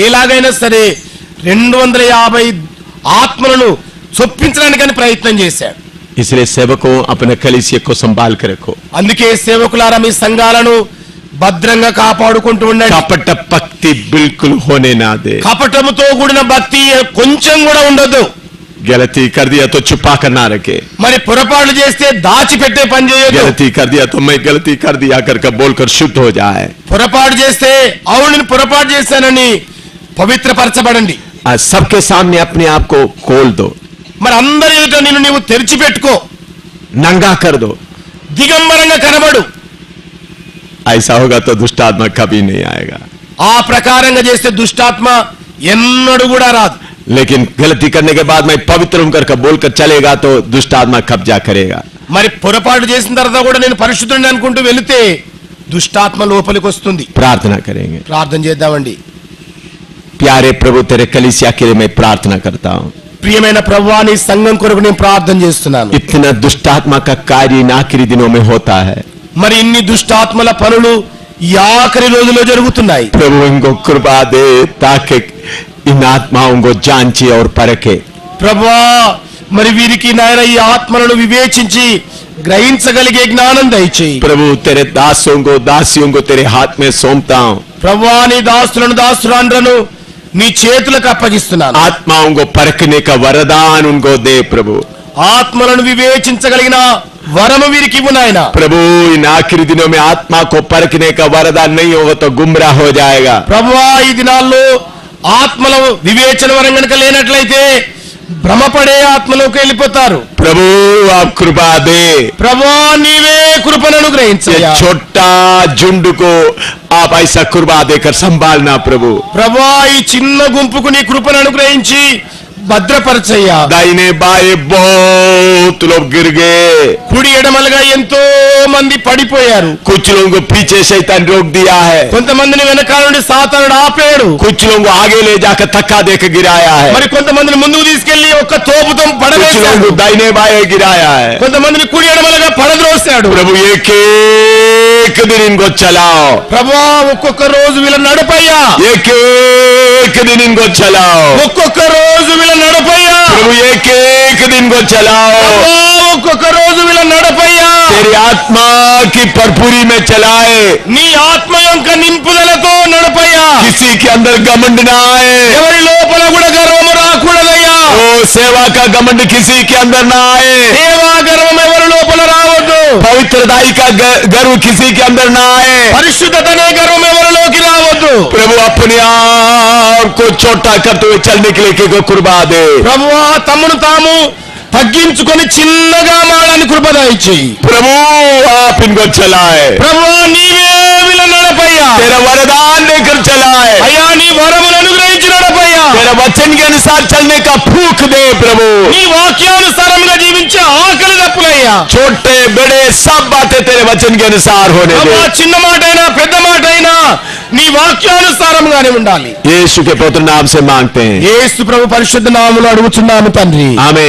ఎలాగైనా సరే 250 ఆత్మలను చొప్పించడానికి ప్రయత్నం చేశాడు. इसलिए सेवकों अपने कलीसिया को संभाल कर रखो. అందుకే సేవకులారా మీ సంఘాలను భద్రంగా కాపాడుకుంటూ ఉండండి. కపట భక్తి బిల్కుల్ होने ना दे. కపటముతో కూడిన భక్తి కొంచెం కూడా ఉండొద్దు. गलती कर दिया तो छुपा कर ना रखे. మరి పొరపాటు చేస్తే దాచిపెట్టే పని చేయొద్దు. गलती कर दिया तो मैं गलती कर दिया कर बोलकर शुद्ध हो जाए. పొరపాటు చేస్తే అవును నేను పొరపాటు చేశానని పవిత్రపరచబడండి. सबके सामने अपने आप को खोल दो. మరి అందరి ఎదుట నిన్ను నీవు తెరిచిపెట్టుకో. नंगा कर दो. దిగంబరంగా కనబడు. ऐसा होगा तो दुष्ट आत्मा कभी नहीं आएगा. ఆ ప్రకారంగా చేస్తే దుష్టాత్మ ఎన్నడూ కూడా రాదు. लेकिन गलती करने के बाद मैं पवित्र होकर बोलकर चलेगा तो दुष्ट आत्मा कब्जा करेगा. మరి పొరపాటు చేసిన తర్వాత కూడా నేను పరిశుద్ధుడిని అనుకుంటూ వెళితే దుష్టాత్మ లోపలికి వస్తుంది. प्रार्थना करेंगे. ప్రార్థన చేద్దామండి. प्यारे प्रभु तेरे कलीसिया के लिए मैं प्रार्थना करता हूँ. ప్రియమైన ప్రభువా నీ సంఘం కొరకు నేను ప్రార్థన చేస్తున్నాను. इतना दुष्टात्मा का कार्य इन आखिरी दिनों में होता है. మరి ఇన్ని దుష్టాత్మల పనులు ఈ ఆఖరి రోజుల్లో జరుగుతున్నాయి. प्रभु इनको कृपा दे ताकि इन आत्माओं को जांचे और परखे. ప్రభువా మరి వీరికి నాయన ఈ ఆత్మలను వివేచించి గ్రహించగలిగే జ్ఞానం దయచేయి. प्रभु तेरे दासियों को तेरे हाथ में सौंपता हूँ. ప్రభువా నీ దాసులను దాసురాండ్రను నీ చేతులకు అప్పగిస్తున్నాను. आत्माओं को परखने का वरदान उनको दे प्रभु. ఆత్మలను వివేచించగలిగిన వరము వీరికి ఇవ్వు నాయనా. प्रभु इन आखिरी दिनों में आत्मा को परखने का वरदान नहीं होगा तो गुमराह हो जाएगा. ప్రభువా ఈ దినాల్లో ఆత్మల వివేచన వరం గనుక లేనట్లయితే భ్రమపడే ఆత్మలోకి వెళ్ళిపోతారు. प्रभु आप कृपा दे. ప్రభువా నీవే కృపను అనుగ్రహించయ్యా. छोटा झुंड को आप ऐसा कृपा देकर संभालना प्रभु. ప్రభువా ఈ చిన్న గుంపుకు నీ కృపను అనుగ్రహించి భద్రపరచయ్యా. दाहिने बाएं बहुत लोग गिर गए. కుడి ఎడమలుగా ఎంతో మంది పడిపోయారు. कुछ लोगों को पीछे शैतान रोक दिया है. కొంతమందిని వెనకాల నుండి సాతానుడు ఆపాడు. कुछ लोगों को आगे ले जाकर धक्का देकर गिराया है. మరి కొంతమందిని ముందుకు తీసుకెళ్లి ఒక్క తోపుతో कुछ పడవేశాడు. लोगों को दाहिने बाएं गिराया है. కొంతమందిని కుడి ఎడమలుగా పడద్రోశాడు. प्रभु एक दिन इनको चलाओ. ప్రభువా ఒక్కొక్క రోజు వీళ్ళ నడపయ్యా. एक दिन इनको चलाओ. ఒక్కొక్క రోజు వీళ్ళ నడపయ్యా. प्रभु एक दिन को चलाओ. ప్రభువా ఒక్కొక్క రోజు వీళ్ళ నడపయ్యా. तेरी आत्मा की भरपूरी में चलाए. నీ ఆత్మ యొక్క నింపుదలతో నడపయ్యా. किसी के अंदर घमंड ना आए. ఎవరి లోపల కూడా గర్వము రాకూడదయ్యా. ओ सेवा का घमंड किसी के अंदर ना आए. సేవా గర్వం ఎవరి లోపల రావద్దు. पवित्रताई का गर्व किसी के अंदर ना आए. పరిశుద్ధత అనే గర్వం ఎవరిలోకి రావద్దు. प्रभु अपने आप को छोटा करते हुए चलने के लिए को कृपा दे. ప్రభువా తమను తాము తగ్గించుకొని చిన్నగా మారని కృప దయచేయి. प्रभु आप इनको चलाए. ప్రభువా నీవే వీళ్ళ నడపయ్యా. तेरा वरदान देकर चलाए. అయ్యా నీ వరమును అనుగ్రహించి నడపయ్యా. तेरा वचन के अनुसार चलने का भूख दे प्रभु. నీ వాక్యానుసారంగా జీవించే ఆకలి తప్పులయ్యా. छोटे बड़े सब बातें तेरे वचन के अनुसार होने दे. ప్రభువా చిన్న మాట అయినా పెద్ద మాట అయినా నీ వాక్యానుసారంగానే ఉండాలి. यीशु के पवित्र नाम से मांगते हैं. యేసు ప్రభు పరిశుద్ధ నామములో అడుగుచున్నాము తండ్రి. आमीन.